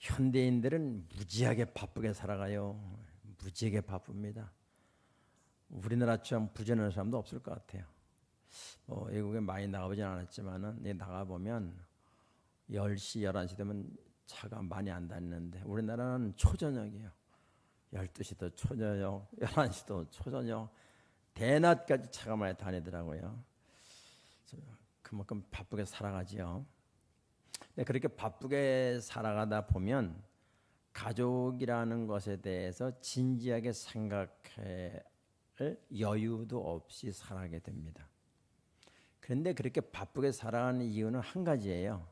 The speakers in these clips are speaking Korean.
현대인들은 무지하게 바쁘게 살아가요. 무지하게 바쁩니다. 우리나라처럼 부지런한 사람도 없을 것 같아요. 외국에 많이 나가보진 않았지만은 나가보면 10시, 11시 되면 차가 많이 안 다니는데 우리나라는 초저녁이에요. 12시도 초저녁, 11시도 초저녁, 대낮까지 차가 많이 다니더라고요. 그만큼 바쁘게 살아가지요. 그렇게 바쁘게 살아가다 보면 가족이라는 것에 대해서 진지하게 생각할 여유도 없이 살아가게 됩니다. 그런데 그렇게 바쁘게 살아가는 이유는 한 가지예요.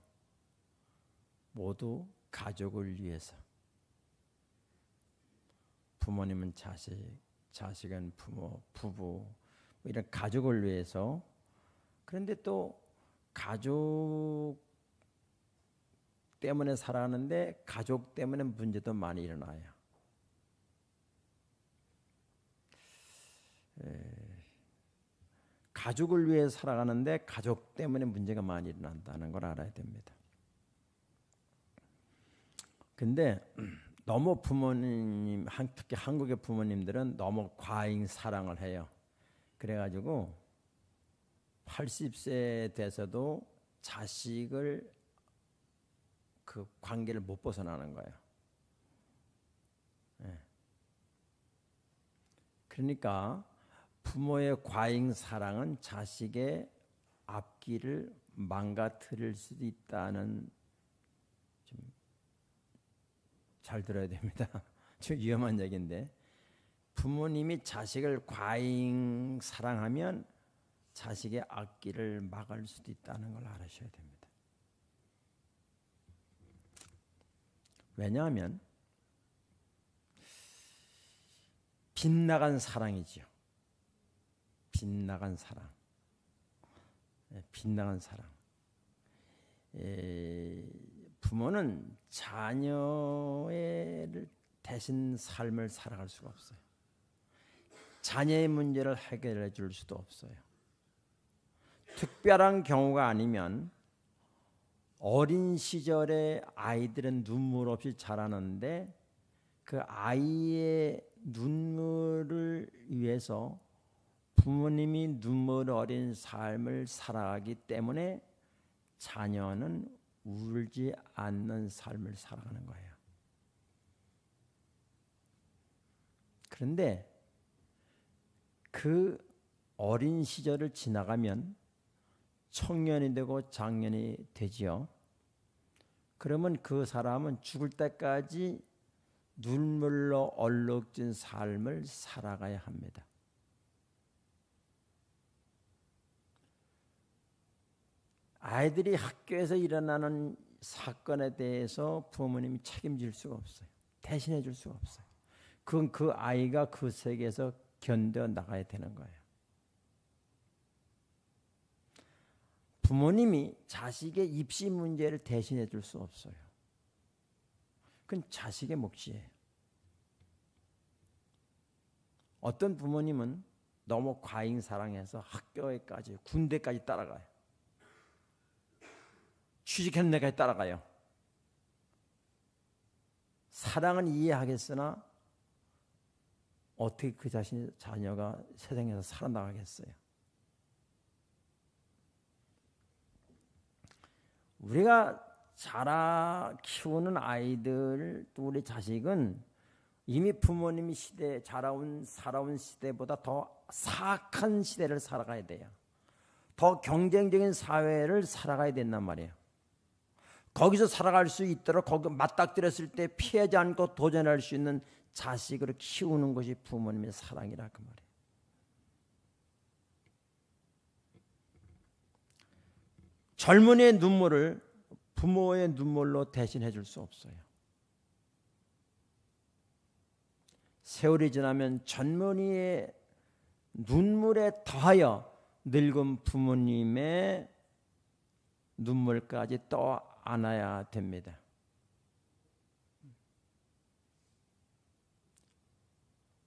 모두 가족을 위해서. 부모님은 자식, 자식은 부모, 부부, 이런 가족을 위해서. 그런데 또 가족 때문에 살아가는데 가족 때문에 문제도 많이 일어나요. 가족을 위해 살아가는데 가족 때문에 문제가 많이 일어난다는 걸 알아야 됩니다. 근데 너무 부모님, 특히 한국의 부모님들은 너무 과잉 사랑을 해요. 그래가지고 80세 돼서도 자식을 그 관계를 못 벗어나는 거예요. 그러니까 부모의 과잉 사랑은 자식의 앞길을 망가뜨릴 수도 있다는, 좀 잘 들어야 됩니다. 좀 위험한 얘기인데, 부모님이 자식을 과잉 사랑하면 자식의 앞길을 막을 수도 있다는 걸 알으셔야 됩니다. 왜냐하면 빗나간 사랑이지요. 빗나간 사랑. 빗나간 사랑. 부모는 자녀를 대신 삶을 살아갈 수가 없어요. 자녀의 문제를 해결해 줄 수도 없어요. 특별한 경우가 아니면 어린 시절에 아이들은 눈물 없이 자라는데 그 아이의 눈물을 위해서 부모님이 눈물 어린 삶을 살아가기 때문에 자녀는 울지 않는 삶을 살아가는 거예요. 그런데 그 어린 시절을 지나가면 청년이 되고 장년이 되지요. 그러면 그 사람은 죽을 때까지 눈물로 얼룩진 삶을 살아가야 합니다. 아이들이 학교에서 일어나는 사건에 대해서 부모님이 책임질 수가 없어요. 대신해 줄 수가 없어요. 그건 그 아이가 그 세계에서 견뎌 나가야 되는 거예요. 부모님이 자식의 입시 문제를 대신해 줄 수 없어요. 그건 자식의 몫이에요. 어떤 부모님은 너무 과잉 사랑해서 학교에까지, 군대까지 따라가요. 취직한 데까지 따라가요. 사랑은 이해하겠으나 어떻게 그 자녀가 세상에서 살아나가겠어요? 우리가 키우는 아이들, 또 우리 자식은 이미 부모님이 살아온 시대보다 더 사악한 시대를 살아가야 돼요. 더 경쟁적인 사회를 살아가야 된단 말이에요. 거기서 살아갈 수 있도록 거기 맞닥뜨렸을 때 피하지 않고 도전할 수 있는 자식을 키우는 것이 부모님의 사랑이라 그 말이에요. 젊은이의 눈물을 부모의 눈물로 대신해 줄 수 없어요. 세월이 지나면 젊은이의 눈물에 더하여 늙은 부모님의 눈물까지 또 안아야 됩니다.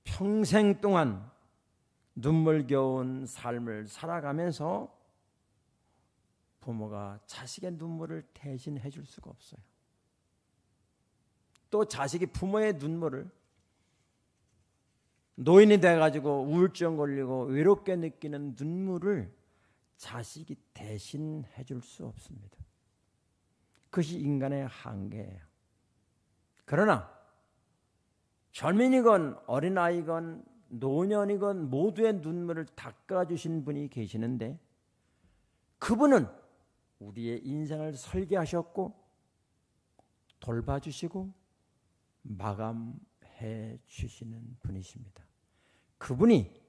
평생 동안 눈물겨운 삶을 살아가면서 부모가 자식의 눈물을 대신해 줄 수가 없어요. 또 자식이 부모의 눈물을, 노인이 돼가지고 우울증 걸리고 외롭게 느끼는 눈물을 자식이 대신해 줄 수 없습니다. 그것이 인간의 한계예요. 그러나 젊은이건 어린아이건 노년이건 모두의 눈물을 닦아주신 분이 계시는데, 그분은 우리의 인생을 설계하셨고 돌봐주시고 마감해 주시는 분이십니다. 그분이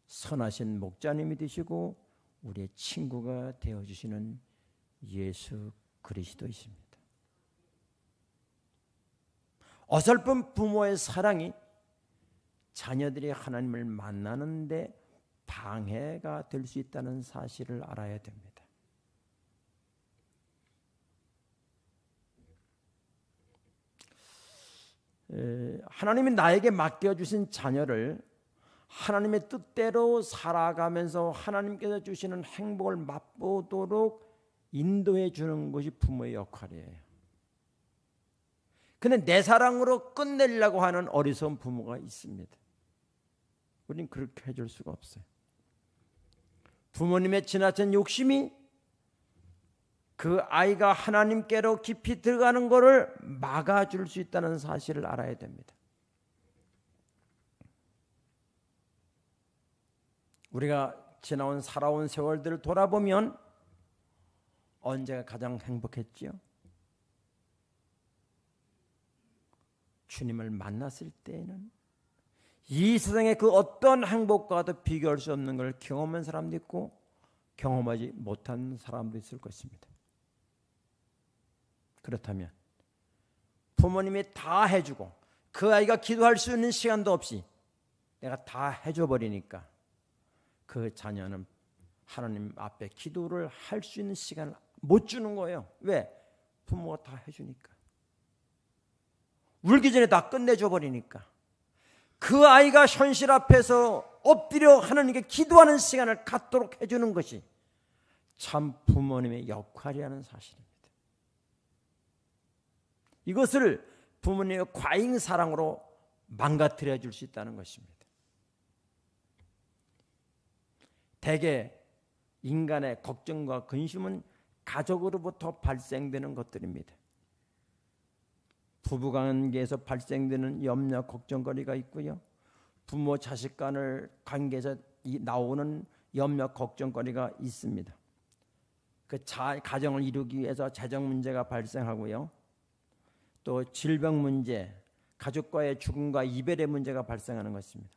선하신 목자님이 되시고 우리의 친구가 되어주시는 예수 그리스도이십니다. 어설픈 부모의 사랑이 자녀들이 하나님을 만나는데 방해가 될 수 있다는 사실을 알아야 됩니다. 하나님이 나에게 맡겨주신 자녀를 하나님의 뜻대로 살아가면서 하나님께서 주시는 행복을 맛보도록 인도해 주는 것이 부모의 역할이에요. 근데 내 사랑으로 끝내려고 하는 어리석은 부모가 있습니다. 우리는 그렇게 해줄 수가 없어요. 부모님의 지나친 욕심이 그 아이가 하나님께로 깊이 들어가는 것을 막아줄 수 있다는 사실을 알아야 됩니다. 우리가 지나온 살아온 세월들을 돌아보면 언제가 가장 행복했지요? 주님을 만났을 때에는 이 세상의 그 어떤 행복과도 비교할 수 없는 걸 경험한 사람도 있고 경험하지 못한 사람도 있을 것입니다. 그렇다면 부모님이 다 해주고 그 아이가 기도할 수 있는 시간도 없이 내가 다 해줘 버리니까 그 자녀는 하나님 앞에 기도를 할 수 있는 시간을 못 주는 거예요. 왜? 부모가 다 해주니까. 울기 전에 다 끝내줘 버리니까. 그 아이가 현실 앞에서 엎드려 하나님께 기도하는 시간을 갖도록 해주는 것이 참 부모님의 역할이라는 사실입니다. 이것을 부모님의 과잉 사랑으로 망가뜨려 줄 수 있다는 것입니다. 대개 인간의 걱정과 근심은 가족으로부터 발생되는 것들입니다. 부부관계에서 발생되는 염려, 걱정거리가 있고요. 부모, 자식 간의 관계에서 나오는 염려, 걱정거리가 있습니다. 그 가정을 이루기 위해서 재정 문제가 발생하고요. 또 질병 문제, 가족과의 죽음과 이별의 문제가 발생하는 것입니다.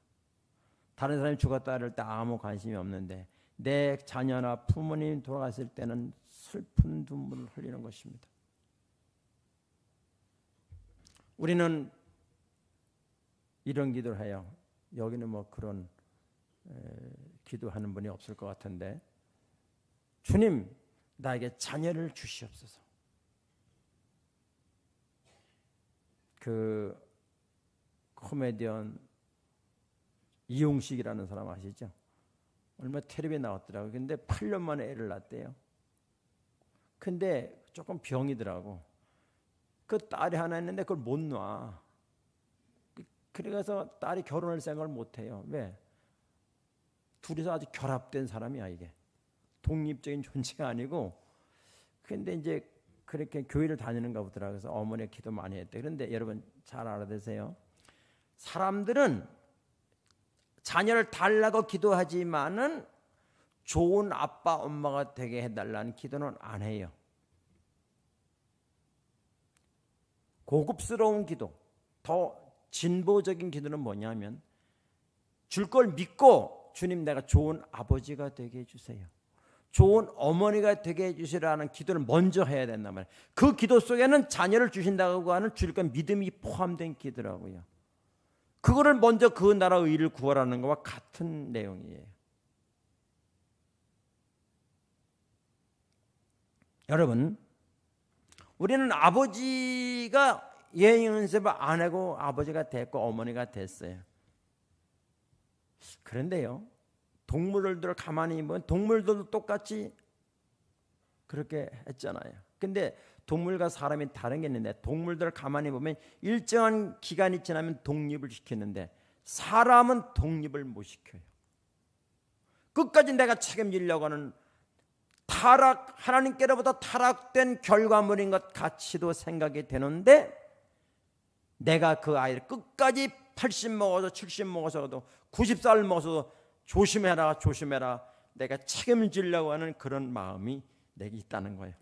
다른 사람이 죽었다 할 때 아무 관심이 없는데 내 자녀나 부모님이 돌아갔을 때는 슬픈 눈물을 흘리는 것입니다. 우리는 이런 기도를 해요. 여기는 뭐 그런 기도하는 분이 없을 것 같은데, 주님, 나에게 자녀를 주시옵소서. 그 코미디언 이용식이라는 사람 아시죠? 얼마 텔레비에 나왔더라고요. 근데 8년 만에 애를 낳았대요. 근데 조금 병이더라고. 그 딸이 하나 있는데 그걸 못 놔. 그래서 딸이 결혼할 생각을 못 해요. 왜? 둘이서 아주 결합된 사람이야, 이게. 독립적인 존재가 아니고. 근데 이제 그렇게 교회를 다니는가 보더라. 그래서 어머니가 기도 많이 했대. 그런데 여러분 잘 알아두세요. 사람들은 자녀를 달라고 기도하지만은 좋은 아빠, 엄마가 되게 해달라는 기도는 안 해요. 고급스러운 기도, 더 진보적인 기도는 뭐냐면 줄 걸 믿고 주님, 내가 좋은 아버지가 되게 해주세요. 좋은 어머니가 되게 해주시라는 기도를 먼저 해야 된단 말이에요. 그 기도 속에는 자녀를 주신다고 하는 줄 걸 믿음이 포함된 기도라고요. 그거를 먼저 그 나라 의를 구하라는 것과 같은 내용이에요. 여러분, 우리는 아버지가 예행 연습을 안 하고 아버지가 됐고 어머니가 됐어요. 그런데요, 동물들을 가만히 보면 동물들도 똑같이 그렇게 했잖아요. 근데 동물과 사람이 다른 게 있는데 동물들 가만히 보면 일정한 기간이 지나면 독립을 시키는데 사람은 독립을 못 시켜요. 끝까지 내가 책임지려고 하는 하나님께로부터 타락된 결과물인 것 같이도 생각이 되는데 내가 그 아이를 끝까지 80 먹어서 70 먹어서도 90살 먹어서도 조심해라 조심해라 내가 책임지려고 하는 그런 마음이 내게 있다는 거예요.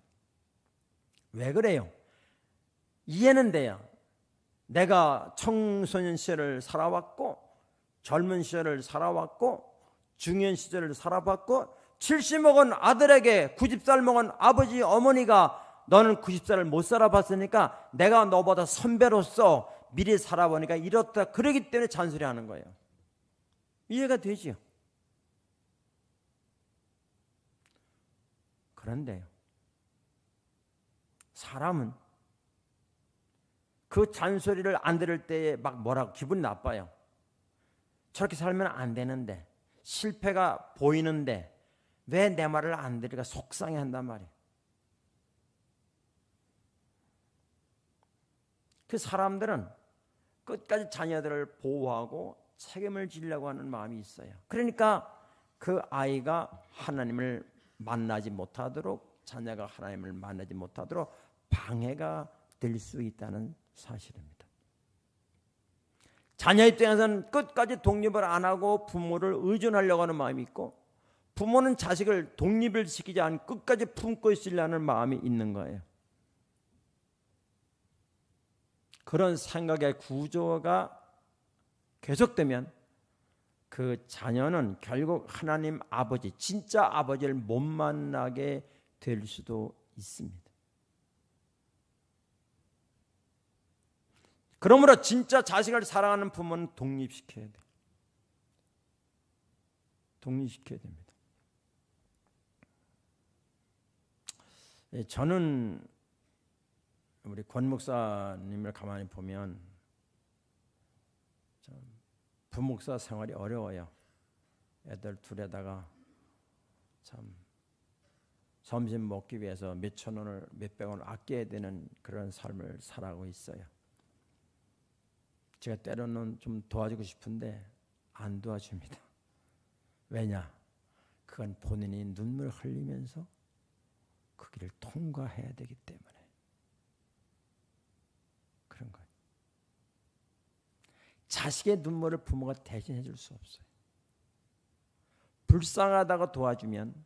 왜 그래요? 이해는 돼요. 내가 청소년 시절을 살아왔고 젊은 시절을 살아왔고 중년 시절을 살아봤고 70 먹은 아들에게 90살 먹은 아버지 어머니가 너는 90살을 못 살아봤으니까 내가 너보다 선배로서 미리 살아보니까 이렇다 그러기 때문에 잔소리하는 거예요. 이해가 되지요? 그런데요, 사람은 그 잔소리를 안 들을 때에 막 뭐라고 기분이 나빠요. 저렇게 살면 안 되는데 실패가 보이는데 왜 내 말을 안 들을까 속상해한단 말이에요. 그 사람들은 끝까지 자녀들을 보호하고 책임을 지려고 하는 마음이 있어요. 그러니까 그 아이가 하나님을 만나지 못하도록 자녀가 하나님을 만나지 못하도록 방해가 될 수 있다는 사실입니다. 자녀 입장에서는 끝까지 독립을 안 하고 부모를 의존하려고 하는 마음이 있고 부모는 자식을 독립을 시키지 않고 끝까지 품고 있으려는 마음이 있는 거예요. 그런 생각의 구조가 계속되면 그 자녀는 결국 하나님 아버지, 진짜 아버지를 못 만나게 될 수도 있습니다. 그러므로 진짜 자식을 사랑하는 부모는 독립시켜야 돼요. 독립시켜야 됩니다. 저는 우리 권 목사님을 가만히 보면 부목사 생활이 어려워요. 애들 둘에다가 참 점심 먹기 위해서 몇천 원을 몇백 원을 아껴야 되는 그런 삶을 살아가고 있어요. 제가 때로는 좀 도와주고 싶은데 안 도와줍니다. 왜냐? 그건 본인이 눈물 흘리면서 그 길을 통과해야 되기 때문에 그런 거예요. 자식의 눈물을 부모가 대신해 줄 수 없어요. 불쌍하다고 도와주면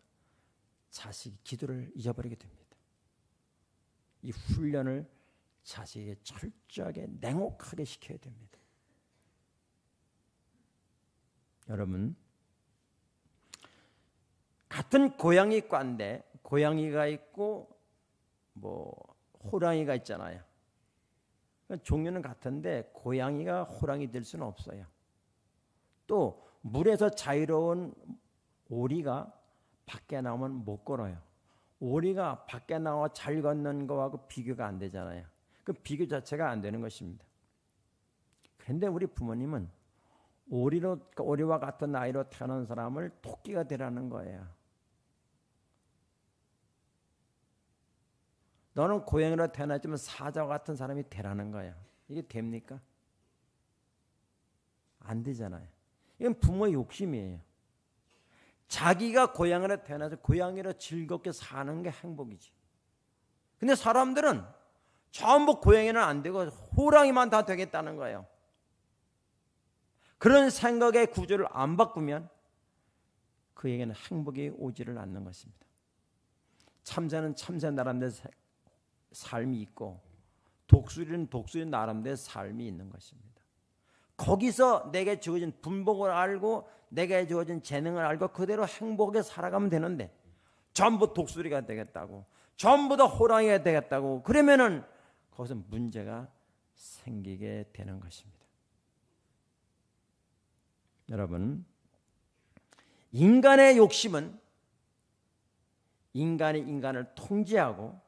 자식이 기도를 잊어버리게 됩니다. 이 훈련을 자식에게 철저하게 냉혹하게 시켜야 됩니다. 여러분, 같은 고양이과인데 고양이가 있고 호랑이가 있잖아요. 종류는 같은데 고양이가 호랑이 될 수는 없어요. 또 물에서 자유로운 오리가 밖에 나오면 못 걸어요. 오리가 밖에 나와 잘 걷는 거하고 비교가 안 되잖아요. 그 비교 자체가 안 되는 것입니다. 그런데 우리 부모님은 오리와 같은 나이로 태어난 사람을 토끼가 되라는 거예요. 너는 고양이로 태어났지만 사자와 같은 사람이 되라는 거야. 이게 됩니까? 안 되잖아요. 이건 부모의 욕심이에요. 자기가 고양이로 태어나서 고양이로 즐겁게 사는 게 행복이지. 근데 사람들은 전부 고양이는 안 되고 호랑이만 다 되겠다는 거예요. 그런 생각의 구조를 안 바꾸면 그에게는 행복이 오지를 않는 것입니다. 참새는 참새 나름대로 삶이 있고 독수리는 독수리 나름대로 삶이 있는 것입니다. 거기서 내게 주어진 분복을 알고 내게 주어진 재능을 알고 그대로 행복하게 살아가면 되는데 전부 독수리가 되겠다고 전부 다 호랑이가 되겠다고 그러면은 거기서 문제가 생기게 되는 것입니다. 여러분, 인간의 욕심은 인간이 인간을 통제하고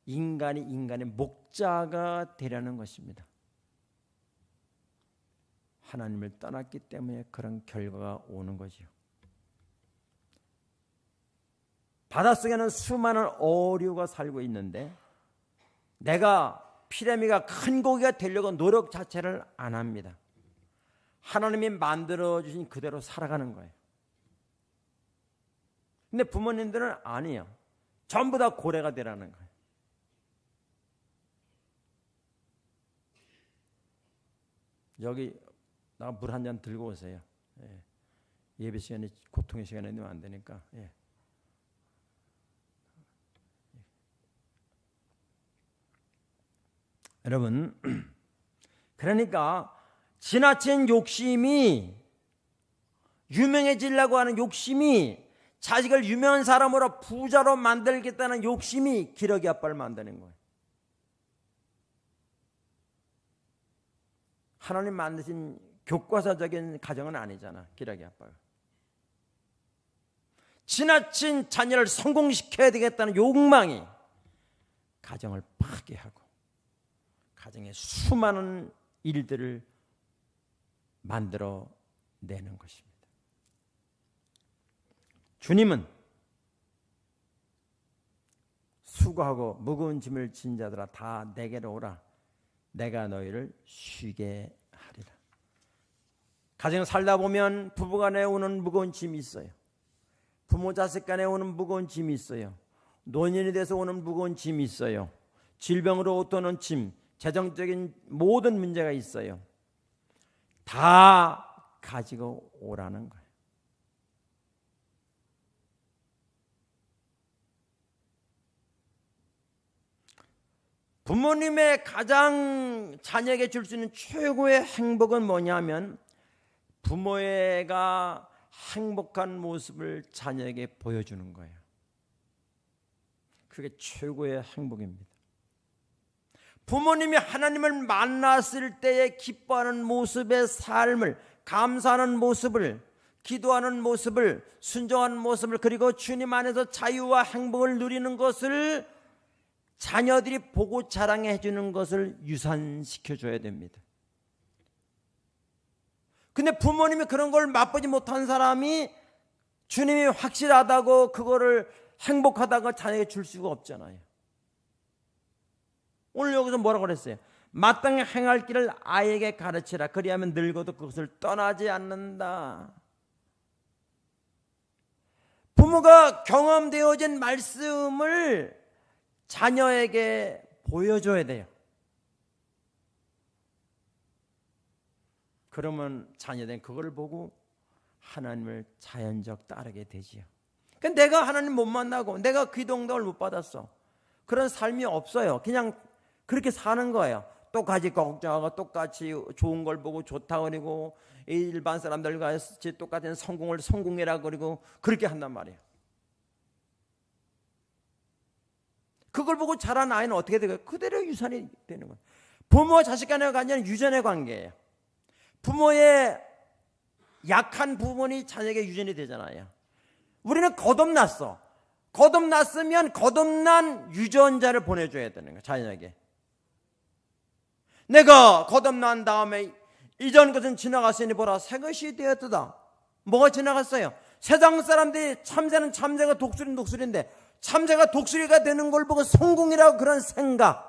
인간이 인간의 목자가 되려는 것입니다. 하나님을 떠났기 때문에 그런 결과가 오는 거죠. 바닷속에는 수많은 어류가 살고 있는데 내가 피라미가 큰 고기가 되려고 노력 자체를 안 합니다. 하나님이 만들어주신 그대로 살아가는 거예요. 근데 부모님들은 아니에요. 전부 다 고래가 되라는 거예요. 여기 나 물 한 잔 들고 오세요. 예. 예배 시간이 고통의 시간에 되면 안 되니까. 예. 여러분, 그러니까 지나친 욕심이, 유명해지려고 하는 욕심이, 자식을 유명한 사람으로 부자로 만들겠다는 욕심이 기러기 아빠를 만드는 거예요. 하나님 만드신 교과서적인 가정은 아니잖아, 기러기 아빠가. 지나친 자녀를 성공시켜야 되겠다는 욕망이 가정을 파괴하고 가정에 수많은 일들을 만들어 내는 것입니다. 주님은 수고하고 무거운 짐을 진 자들아 다 내게로 오라. 내가 너희를 쉬게 하리라. 가정 살다 보면 부부간에 오는 무거운 짐이 있어요. 부모 자식 간에 오는 무거운 짐이 있어요. 노년이 돼서 오는 무거운 짐이 있어요. 질병으로 오는 짐, 재정적인 모든 문제가 있어요. 다 가지고 오라는 거예요. 부모님의 가장 자녀에게 줄 수 있는 최고의 행복은 뭐냐면 부모가 행복한 모습을 자녀에게 보여주는 거예요. 그게 최고의 행복입니다. 부모님이 하나님을 만났을 때에 기뻐하는 모습의 삶을, 감사하는 모습을, 기도하는 모습을, 순종하는 모습을, 그리고 주님 안에서 자유와 행복을 누리는 것을 자녀들이 보고 자랑해 주는 것을 유산시켜 줘야 됩니다. 근데 부모님이 그런 걸 맛보지 못한 사람이 주님이 확실하다고 그거를 행복하다고 자녀에게 줄 수가 없잖아요. 오늘 여기서 뭐라고 그랬어요? 마땅히 행할 길을 아이에게 가르치라. 그리하면 늙어도 그것을 떠나지 않는다. 부모가 경험되어진 말씀을 자녀에게 보여줘야 돼요. 그러면 자녀들은 그걸 보고 하나님을 자연적 따르게 되지요. 그러니까 내가 하나님 못 만나고 내가 기도 응답을 못 받았어. 그런 삶이 없어요. 그냥 그렇게 사는 거예요. 똑같이 걱정하고 똑같이 좋은 걸 보고 좋다 그러고 일반 사람들과 같이 똑같은 성공을 성공이라 그러고 그렇게 한단 말이에요. 그걸 보고 자란 아이는 어떻게 되고요? 그대로 유산이 되는 거예요. 부모와 자식 간의 관계는 유전의 관계예요. 부모의 약한 부분이 자녀에게 유전이 되잖아요. 우리는 거듭났어. 거듭났으면 거듭난 유전자를 보내줘야 되는 거예요. 자녀에게. 내가 거듭난 다음에 이전 것은 지나갔으니 보라 새 것이 되었도다. 뭐가 지나갔어요? 세상 사람들이 참새는 참새가 독수리는 독수리인데 참새가 독수리가 되는 걸 보고 성공이라고 그런 생각,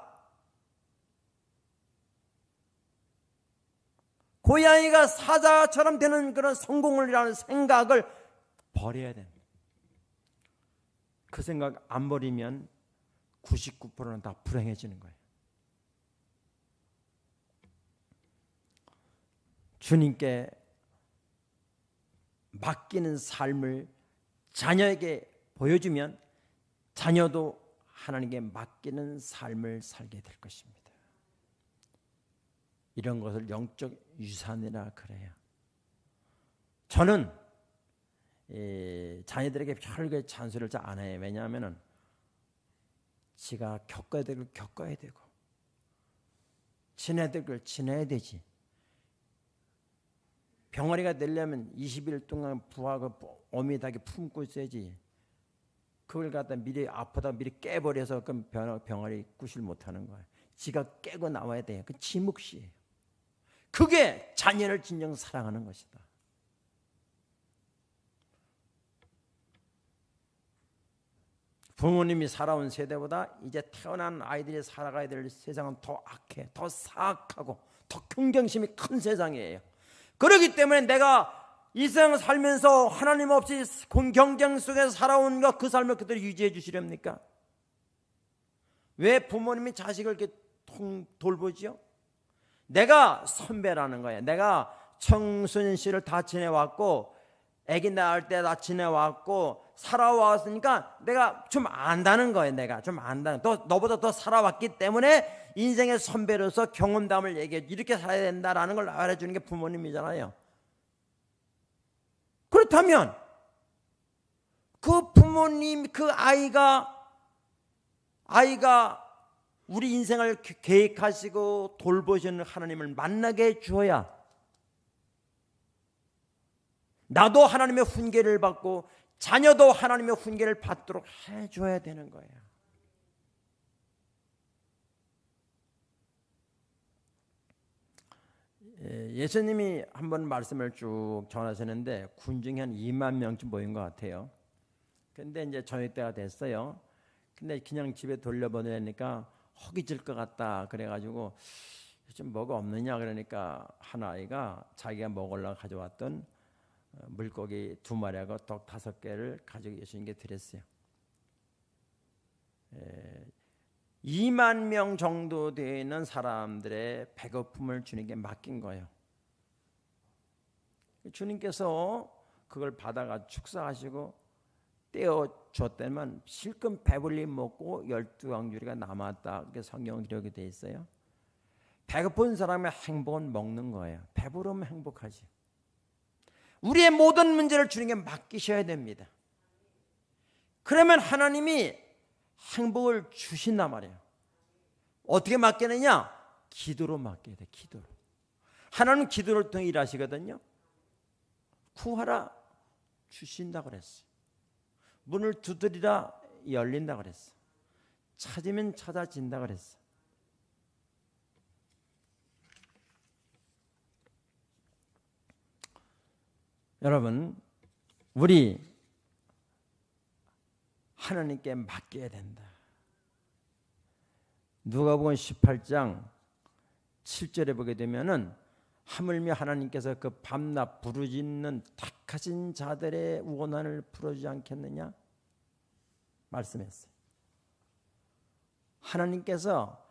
고양이가 사자처럼 되는 그런 성공을이라는 생각을 버려야 됩니다. 그 생각 안 버리면 99%는 다 불행해지는 거예요. 주님께 맡기는 삶을 자녀에게 보여주면 자녀도 하나님께 맡기는 삶을 살게 될 것입니다. 이런 것을 영적 유산이라 그래요. 저는 자녀들에게 별게 잔소리를 잘 안 해요. 왜냐하면 지가 겪어야 될 걸 겪어야 되고 지내야 될 걸 지내야 되지. 병아리가 되려면 20일 동안 부하고 어미하게 품고 있어야지. 그걸 갖다 미리 아프다 미리 깨버려서 그럼 병아리 구실 못하는 거예요. 지가 깨고 나와야 돼요. 그 지 몫이에요. 그게 자녀를 진정 사랑하는 것이다. 부모님이 살아온 세대보다 이제 태어난 아이들이 살아가야 될 세상은 더 악해, 더 사악하고 더 경쟁심이 큰 세상이에요. 그렇기 때문에 내가 이 세상 살면서 하나님 없이 경쟁 속에서 살아온 것, 그 삶을 그대로 유지해 주시렵니까? 왜 부모님이 자식을 이렇게 돌보지요? 내가 선배라는 거예요. 내가 청소년 시를 다 지내왔고 아기 낳을 때 다 지내왔고 살아왔으니까 내가 좀 안다는 거예요. 내가 좀 안다는, 너보다 더 살아왔기 때문에 인생의 선배로서 경험담을 얘기해, 이렇게 살아야 된다라는 걸 알려주는 게 부모님이잖아요. 그렇다면 그 부모님, 그 아이가 우리 인생을 계획하시고 돌보시는 하나님을 만나게 해주어야 나도 하나님의 훈계를 받고 자녀도 하나님의 훈계를 받도록 해줘야 되는 거예요. 예수님이 한번 말씀을 쭉 전하셨는데 군중이 한 2만 명쯤 모인 것 같아요. 근데 이제 저녁 때가 됐어요. 근데 그냥 집에 돌려보내니까 허기질 것 같다 그래가지고 좀 뭐가 없느냐 그러니까 한 아이가 자기가 먹으려고 가져왔던 물고기 2마리하고 떡 5개를 가지고 예수님께 드렸어요. 2만 명 정도 되는 사람들의 배고픔을 주님께 맡긴 거예요. 주님께서 그걸 받아가 축사하시고 떼어줬다면 실컷 배불리 먹고 12광주리가 남았다. 그렇게 성경 기록이 되어 있어요. 배고픈 사람의 행복은 먹는 거예요. 배부르면 행복하지. 우리의 모든 문제를 주님께 맡기셔야 됩니다. 그러면 하나님이 행복을 주신단 말이에요. 어떻게 맡기느냐? 기도로 맡겨야 돼. 기도로. 하나님은 기도를 통해 일하시거든요. 구하라 주신다 그랬어요. 문을 두드리라 열린다 그랬어. 찾으면 찾아진다 그랬어. 여러분, 우리 하나님께 맡겨야 된다. 누가복음 18장 7절에 보게 되면은 하물며 하나님께서 그 밤낮 부르짖는 택하신 자들의 원한을 풀어주지 않겠느냐 말씀했어요. 하나님께서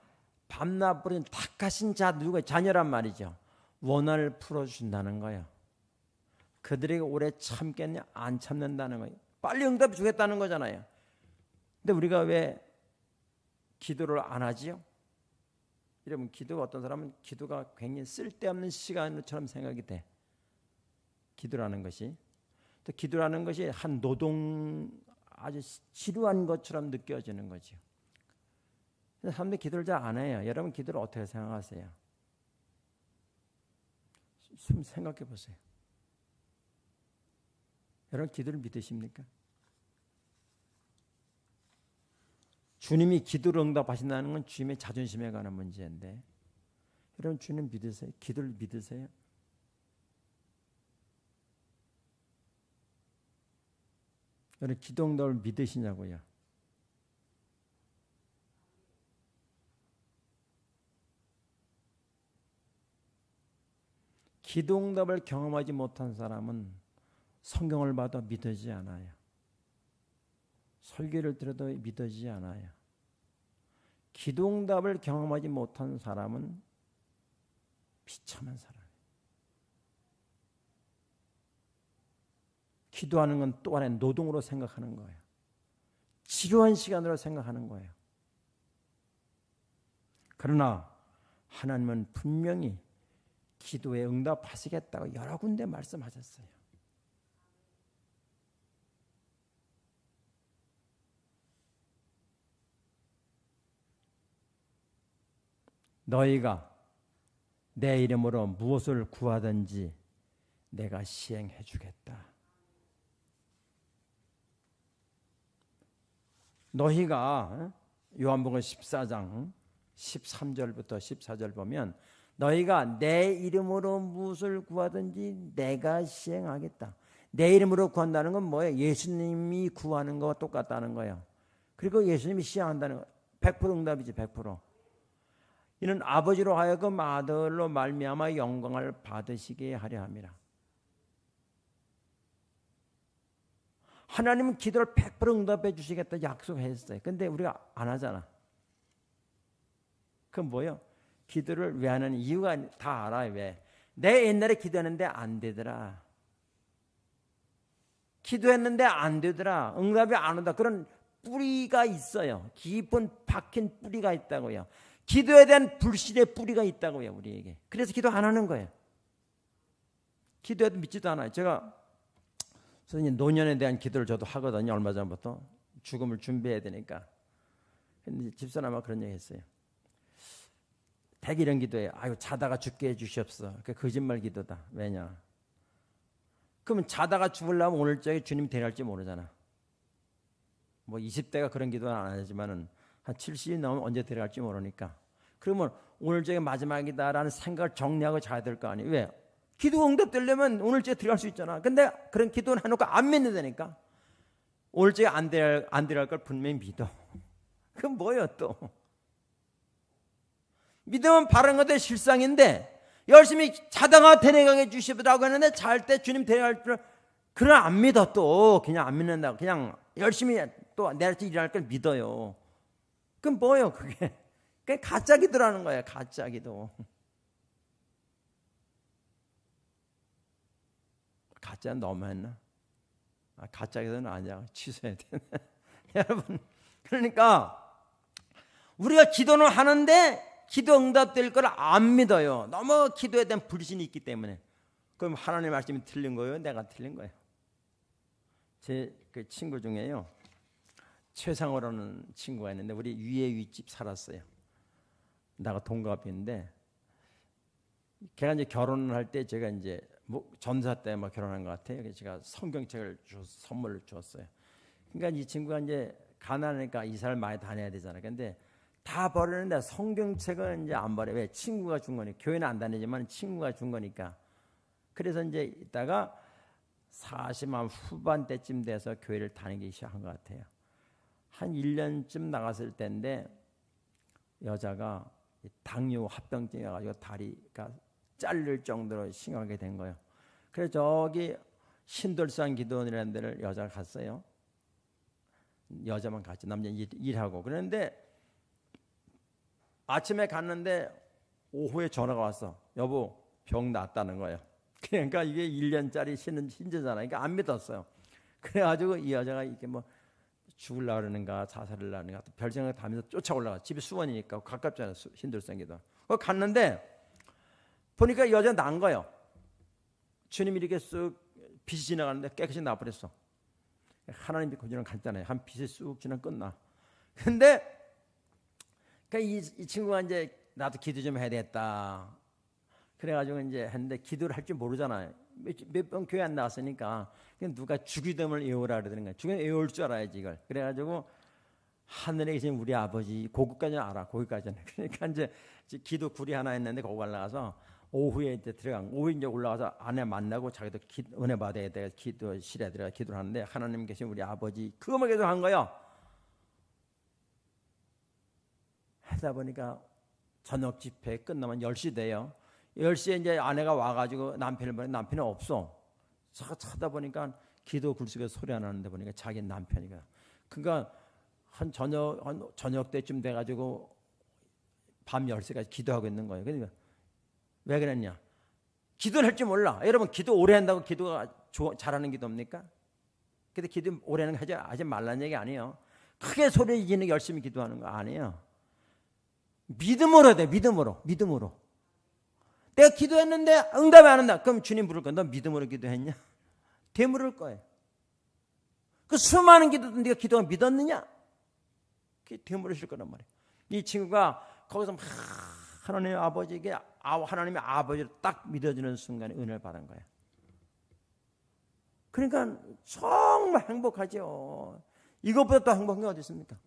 밤낮 부르짖는 택하신 자, 누구의 자녀란 말이죠. 원한을 풀어주신다는 거예요. 그들에게 오래 참겠냐? 안 참는다는 거예요. 빨리 응답 주겠다는 거잖아요. 근데 우리가 왜 기도를 안 하지요? 여러분, 기도가 어떤 사람은 기도가 굉장히 쓸데없는 시간처럼 생각이 돼. 기도라는 것이. 또 기도라는 것이 한 노동, 아주 지루한 것처럼 느껴지는 거죠. 사람들이 기도를 잘 안 해요. 여러분 기도를 어떻게 생각하세요? 좀 생각해 보세요. 여러분 기도를 믿으십니까? 주님이 기도를 응답하신다는 건 주님의 자존심에 관한 문제인데, 여러분 주님 믿으세요? 기도를 믿으세요? 여러분 기도 응답을 믿으시냐고요? 기도 응답을 경험하지 못한 사람은 성경을 봐도 믿어지지 않아요. 설교를 들어도 믿어지지 않아요. 기도 응답을 경험하지 못한 사람은 비참한 사람이에요. 기도하는 건 또 하나의 노동으로 생각하는 거예요. 지루한 시간으로 생각하는 거예요. 그러나 하나님은 분명히 기도에 응답하시겠다고 여러 군데 말씀하셨어요. 너희가 내 이름으로 무엇을 구하든지 내가 시행해 주겠다. 너희가 요한복음 14장 13절부터 14절 보면 너희가 내 이름으로 무엇을 구하든지 내가 시행하겠다. 내 이름으로 구한다는 건 뭐예요? 예수님이 구하는 거와 똑같다는 거예요. 그리고 예수님이 시작한다는 거 100% 응답이지 100%. 이는 아버지로 하여금 아들로 말미암아 영광을 받으시게 하려 함이라. 하나님은 기도를 100% 응답해 주시겠다 약속했어요. 근데 우리가 안 하잖아. 그건 뭐예요? 기도를 왜 하는 이유가 다 알아요. 왜? 내 옛날에 기도했는데 안 되더라. 기도했는데 안 되더라. 응답이 안 온다. 그런 뿌리가 있어요. 깊은 박힌 뿌리가 있다고요. 기도에 대한 불신의 뿌리가 있다고요. 우리에게. 그래서 기도 안 하는 거예요. 기도해도 믿지도 않아요. 제가 선생님 노년에 대한 기도를 저도 하거든요. 얼마 전부터. 죽음을 준비해야 되니까. 근데 집사람하고 그런 얘기 했어요. 대개 이런 기도예요. 아유 자다가 죽게 해주시옵소서. 그 거짓말 기도다. 왜냐? 그러면 자다가 죽으려면 오늘 저기 주님이 데려갈지 모르잖아. 뭐 20대가 그런 기도는 안 하지만은 한 70이 넘으면 언제 데려갈지 모르니까. 그러면 오늘 저기 마지막이다라는 생각을 정리하고 자야 될 거 아니에요. 왜? 기도 응답되려면 오늘 저기 들어갈 수 있잖아. 근데 그런 기도는 해놓고 안 믿는다니까. 오늘 저기 안 데려갈 걸 분명히 믿어. 그건 뭐예요 또? 믿으면 바른 것도 실상인데 열심히 자다가 데려가게 주시더라고 하는데 잘 때 주님 데려갈 줄 그걸 안 믿어. 또 그냥 안 믿는다고 그냥 열심히 또 내일 일할 걸 믿어요. 그럼 뭐예요 그게? 그게 가짜 기도라는 거예요. 가짜 기도. 가짜 너무했나? 가짜 기도는 아니야. 취소해야 되네. 여러분 그러니까 우리가 기도는 하는데 기도 응답될 걸 안 믿어요. 너무 기도에 대한 불신이 있기 때문에. 그럼 하나님의 말씀이 틀린 거예요? 내가 틀린 거예요? 제 그 친구 중에요. 최상호라는 친구가 있는데 우리 위에 윗집 살았어요. 나가 동갑인데 걔가 이제 결혼을 할 때 제가 이제 뭐 전사 때 막 결혼한 것 같아요. 그래서 제가 성경책을 선물로 주었어요. 그러니까 이 친구가 이제 가난하니까 이사를 많이 다녀야 되잖아요. 근데 다 버리는데 성경책은 이제 안 버려. 왜? 친구가 준 거니까. 교회는 안 다니지만 친구가 준 거니까. 그래서 이제 이따가 40만 후반 때쯤 돼서 교회를 다니기 시작한 것 같아요. 한 1년쯤 나갔을 때인데 여자가 당뇨 합병증이 가지고 다리가 잘릴 정도로 심하게 된 거예요. 그래서 저기 신돌산 기도원이라는 데를 여자가 갔어요. 여자만 갔지. 남자는 일하고. 그런데 아침에 갔는데 오후에 전화가 왔어. 여보 병 낫다는 거예요. 그러니까 이게 1년짜리 신자잖아요. 그러니까 안 믿었어요. 그래가지고 이 여자가 이게 뭐 죽으려고 그러는가 자살을 하는가 별 생각 다 하면서 쫓아 올라가. 집이 수원이니까 가깝잖아요. 신들생기도. 갔는데 보니까 여자 난 거예요. 주님이 이렇게 쓱 빛이 지나가는데 깨끗이 나버렸어. 하나님 믿고 그냥 갔잖아요. 한 빛이 쑥 지나 끝나. 근데 그러니까 이 친구가 이제 나도 기도 좀 해야 되겠다. 그래가지고 이제 했는데 기도를 할 줄 모르잖아요. 몇 번 교회 안 나왔으니까 누가 주기도문을 외우라 그러는 거야. 주기도문 외울 줄 알아야지 이걸. 그래가지고 하늘에 계신 우리 아버지 그것까지는 알아. 거기까지는. 그러니까 이제 기도 구리 하나 했는데 거기 올라가서 오후에 이제 오후에 이제 올라가서 아내 만나고 자기도 은혜 받아야 돼. 기도실에 들어가 기도를 하는데 하나님 계신 우리 아버지 그것만 계속 한 거예요. 하다 보니까 저녁 집회 끝나면 10시 돼요. 10시에 이제 아내가 와가지고 남편을 보니 남편이 없어. 찾다 보니까 기도 굴속에서 소리 안 나는데 보니까 자기 남편이가. 그러니까 한 저녁 때쯤 돼가지고 밤 10시까지 기도하고 있는 거예요. 그러니까 왜 그랬냐? 기도를 할 줄 몰라. 여러분 기도 오래 한다고 기도가 잘하는 기도입니까? 근데 기도 오래 하는 거 하지 말라는 얘기 아니에요. 크게 소리 지르는 열심히 기도하는 거 아니에요. 믿음으로 돼. 믿음으로. 내가 기도했는데 응답이 안 한다. 그럼 주님 부를 거야. 너 믿음으로 기도했냐? 되물을 거예요. 그 수많은 기도도 네가 기도가 믿었느냐? 그게 되물으실 거란 말이에요. 이 친구가 거기서 막 하나님의 아버지에게 하나님의 아버지를 딱 믿어주는 순간에 은혜를 받은 거예요. 그러니까 정말 행복하죠. 이것보다 더 행복한 게 어디 있습니까?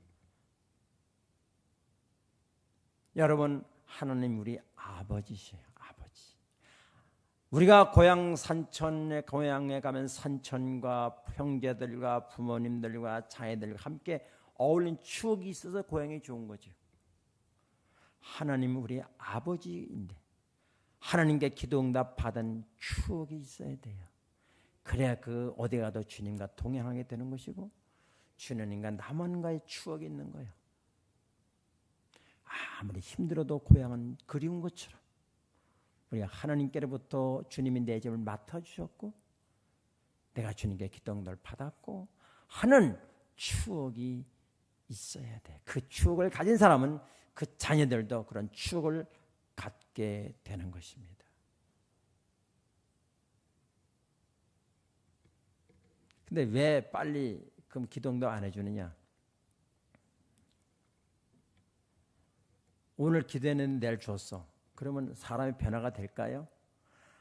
여러분 하나님 우리 아버지시에요. 아버지. 우리가 고향에 가면 산천과 형제들과 부모님들과 자녀들과 함께 어울린 추억이 있어서 고향이 좋은 거죠. 하나님은 우리 아버지인데 하나님께 기도 응답 받은 추억이 있어야 돼요. 그래야 그 어디 가도 주님과 동행하게 되는 것이고 주님과 남원과의 추억이 있는 거예요. 아무리 힘들어도 고향은 그리운 것처럼 우리가 하나님께로부터 주님이 내 집을 맡아주셨고 내가 주님께 기도 응답을 받았고 하는 추억이 있어야 돼. 그 추억을 가진 사람은 그 자녀들도 그런 추억을 갖게 되는 것입니다. 근데 왜 빨리 그럼 기도 응답 안 해주느냐? 오늘 기도했는데 내일 줬어. 그러면 사람이 변화가 될까요?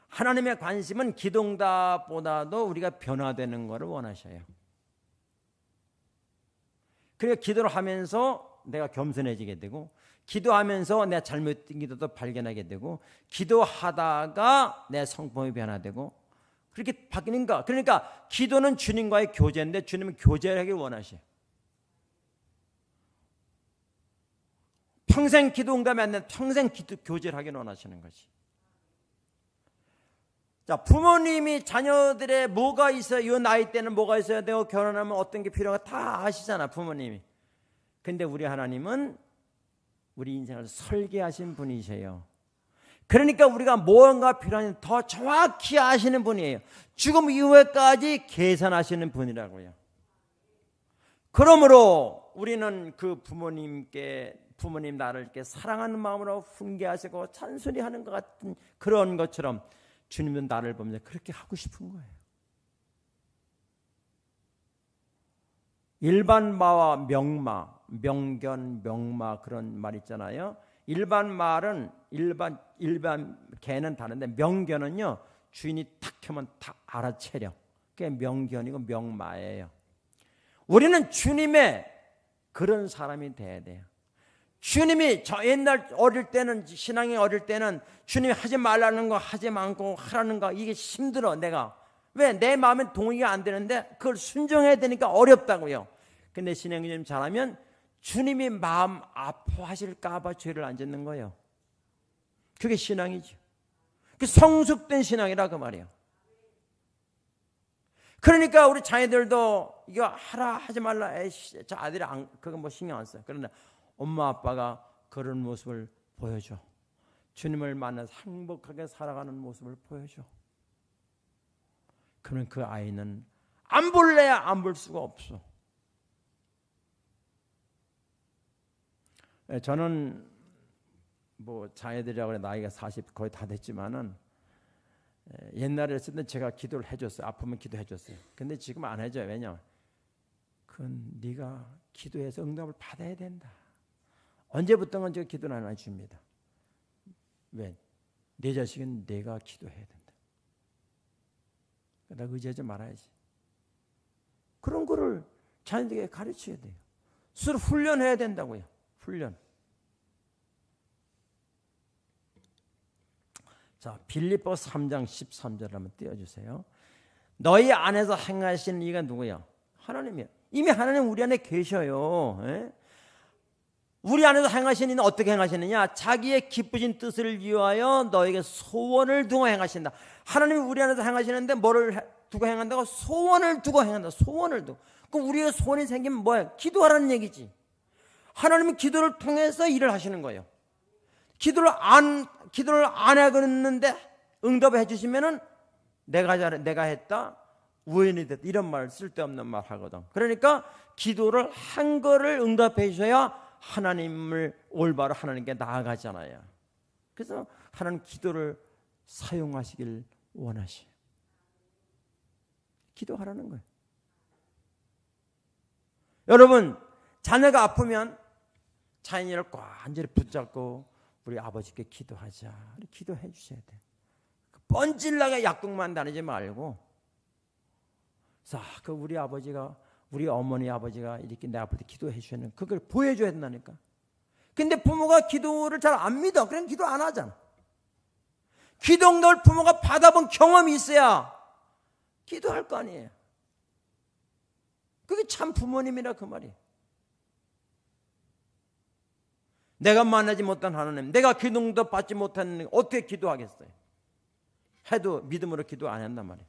하나님의 관심은 기도 응답보다도 우리가 변화되는 것을 원하셔요. 그러니까 기도를 하면서 내가 겸손해지게 되고 기도하면서 내 잘못된 기도도 발견하게 되고 기도하다가 내 성품이 변화되고 그렇게 바뀌는가? 그러니까 기도는 주님과의 교제인데 주님은 교제를 하길 원하셔요. 평생 기도 응답이 안 되면 평생 기도 교제를 하길 원하시는 거지. 자, 부모님이 자녀들의 뭐가 있어요? 이 나이 때는 뭐가 있어야 되고 결혼하면 어떤 게 필요한가 다 아시잖아, 부모님이. 근데 우리 하나님은 우리 인생을 설계하신 분이세요. 그러니까 우리가 무언가 필요한지 더 정확히 아시는 분이에요. 죽음 이후에까지 계산하시는 분이라고요. 그러므로 우리는 그 부모님 나를 이렇게 사랑하는 마음으로 훈계하시고 찬송하는 것 같은 그런 것처럼 주님은 나를 보면서 그렇게 하고 싶은 거예요. 일반마와 명마, 명견, 명마 그런 말 있잖아요. 일반말은 일반 개는 다른데 명견은요 주인이 탁 하면 다 알아채려. 그게 명견이고 명마예요. 우리는 주님의 그런 사람이 돼야 돼요. 주님이 저 옛날 어릴 때는 신앙이 어릴 때는 주님이 하지 말라는 거 하지 않고 하라는 거 이게 힘들어. 내가 왜 내 마음에 동의가 안 되는데 그걸 순종해야 되니까 어렵다고요. 근데 신앙이 좀 잘하면 주님이 마음 아파하실까 봐 죄를 안 짓는 거예요. 그게 신앙이죠. 그 성숙된 신앙이라 그 말이에요. 그러니까 우리 자녀들도 이거 하라 하지 말라 에이씨 저 아들이 그거 뭐 신경 안 써요. 그런데 엄마 아빠가 그런 모습을 보여줘. 주님을 만나서 행복하게 살아가는 모습을 보여줘. 그러면 그 아이는 안 볼래야 안 볼 수가 없어. 저는 뭐 자녀들이라고 나이가 40 거의 다 됐지만은 옛날에 했을 때 제가 기도를 해줬어요. 아프면 기도해줬어요. 근데 지금 안 해줘요. 왜냐? 그건 네가 기도해서 응답을 받아야 된다. 언제부턴가 제가 기도를 안 해줍니다. 왜? 내 자식은 내가 기도해야 된다. 나 의지하지 말아야지. 그런 거를 자녀들에게 가르쳐야 돼요. 스스로 훈련해야 된다고요. 훈련. 자, 빌립보 3장 13절 한번 띄워주세요. 너희 안에서 행하시는 이가 누구야? 하나님이야. 이미 하나님 우리 안에 계셔요. 에? 우리 안에서 행하시는 이는 어떻게 행하시느냐? 자기의 기쁘신 뜻을 위하여 너에게 소원을 두고 행하신다. 하나님이 우리 안에서 행하시는데 뭐를 두고 행한다고? 소원을 두고 행한다. 소원을 두고. 그럼 우리의 소원이 생기면 뭐예요? 기도하라는 얘기지. 하나님은 기도를 통해서 일을 하시는 거예요. 기도를 안 하겠는데 응답을 해주시면은 내가 했다, 우연이 됐다 이런 말 쓸데없는 말 하거든. 그러니까 기도를 한 거를 응답해 주셔야 하나님을 올바로 하나님께 나아가잖아요. 그래서 하나님 기도를 사용하시길 원하셔요. 기도하라는 거예요. 여러분 자녀가 아프면 자녀를 완전히 붙잡고 우리 아버지께 기도하자. 기도해 주셔야 돼요. 뻔질나게 약국만 다니지 말고 자, 그 우리 아버지가 우리 어머니 아버지가 이렇게 내 아플 때 기도해 주시는 그걸 보여줘야 된다니까. 근데 부모가 기도를 잘 안 믿어. 그럼 기도 안 하잖아. 기도 응답을 부모가 받아본 경험이 있어야 기도할 거 아니에요. 그게 참 부모님이라 그 말이에요. 내가 만나지 못한 하나님, 내가 기도도 받지 못한 하나님, 어떻게 기도하겠어요? 해도 믿음으로 기도 안 한단 말이에요.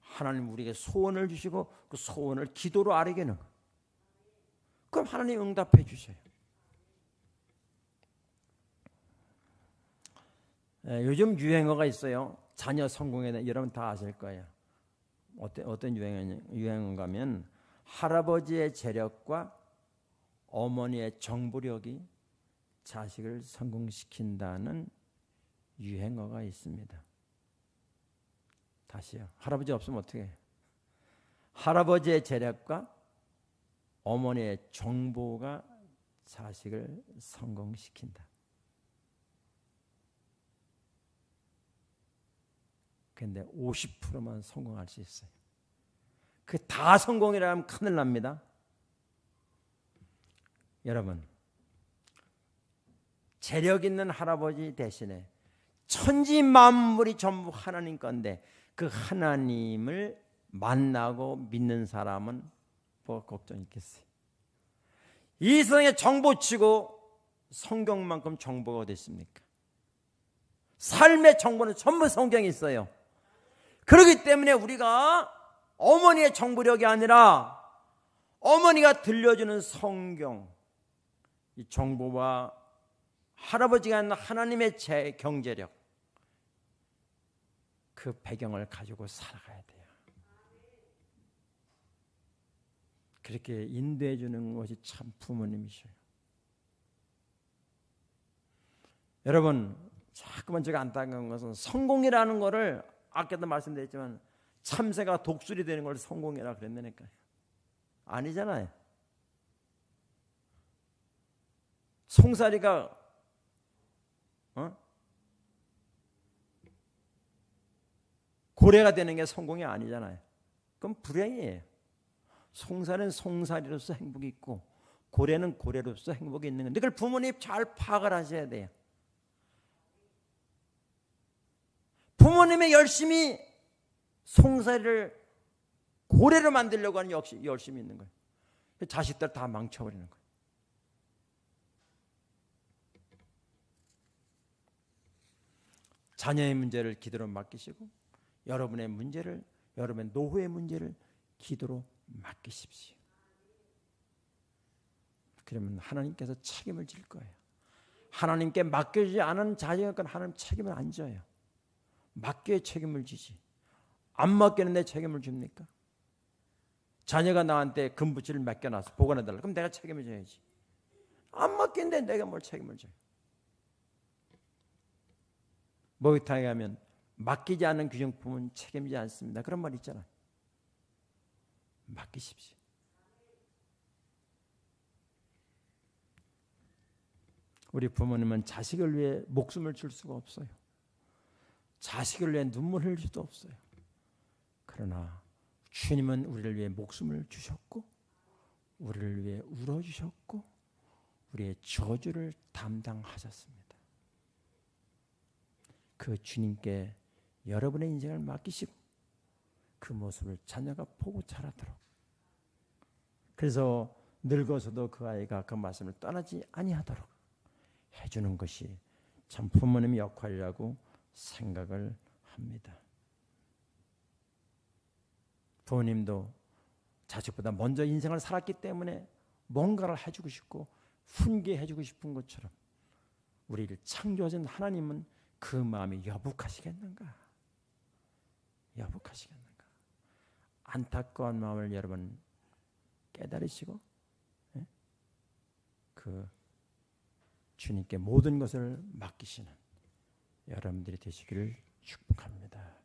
하나님 우리에게 소원을 주시고 그 소원을 기도로 아뢰게는 거예요. 그럼 하나님 응답해 주셔요. 요즘 유행어가 있어요. 자녀 성공에 대한, 여러분 다 아실 거예요. 어떤 유행어인가 하면 할아버지의 재력과 어머니의 정부력이 자식을 성공시킨다는 유행어가 있습니다. 다시요. 할아버지 없으면 어떻게 해요? 할아버지의 재력과 어머니의 정보가 자식을 성공시킨다. 그런데 50%만 성공할 수 있어요. 그 다 성공이라면 큰일 납니다. 여러분, 재력 있는 할아버지 대신에 천지 만물이 전부 하나님 건데 그 하나님을 만나고 믿는 사람은 뭐 걱정 있겠어요? 이 세상에 정보치고 성경만큼 정보가 어디 있습니까? 삶의 정보는 전부 성경에 있어요. 그렇기 때문에 우리가 어머니의 정보력이 아니라 어머니가 들려주는 성경, 이 정보와 할아버지가 하는 하나님의 제 경제력, 그 배경을 가지고 살아가야 돼요. 그렇게 인도해 주는 것이 참 부모님이셔요. 여러분, 자꾸만 제가 안타까운 것은 성공이라는 것을 아까도 말씀드렸지만 참새가 독수리 되는 걸 성공이라 그랬다니까요. 아니잖아요. 송사리가 고래가 되는 게 성공이 아니잖아요. 그럼 불행이에요. 송사리는 송사리로서 행복이 있고 고래는 고래로서 행복이 있는 건데 그걸 부모님 잘 파악을 하셔야 돼요. 부모님의 열심히 송사리를 고래로 만들려고 하는 역시 열심히 있는 거예요. 자식들 다 망쳐버리는 거예요. 자녀의 문제를 기도로 맡기시고 여러분의 문제를, 여러분의 노후의 문제를 기도로 맡기십시오. 그러면 하나님께서 책임을 질 거예요. 하나님께 맡겨지지 않은 자녀니까 하나님 책임을 안 져요. 맡겨야 책임을 지지. 안 맡기는데 책임을 줍니까? 자녀가 나한테 금부치를 맡겨놔서 보관해달라. 그럼 내가 책임을 져야지. 안 맡기는데 내가 뭘 책임을 져요? 목욕탕에 가면 맡기지 않은 귀중품은 책임지지 않습니다. 그런 말 있잖아요. 맡기십시오. 우리 부모님은 자식을 위해 목숨을 줄 수가 없어요. 자식을 위해 눈물 흘릴 수도 없어요. 그러나 주님은 우리를 위해 목숨을 주셨고 우리를 위해 울어주셨고 우리의 저주를 담당하셨습니다. 그 주님께 여러분의 인생을 맡기시고 그 모습을 자녀가 보고 자라도록, 그래서 늙어서도 그 아이가 그 말씀을 떠나지 아니하도록 해주는 것이 참 부모님의 역할이라고 생각을 합니다. 부모님도 자식보다 먼저 인생을 살았기 때문에 뭔가를 해주고 싶고 훈계해주고 싶은 것처럼 우리를 창조하신 하나님은 그 마음이 여북하시겠는가? 여북하시겠는가? 안타까운 마음을 여러분 깨달으시고 그 주님께 모든 것을 맡기시는 여러분들이 되시기를 축복합니다.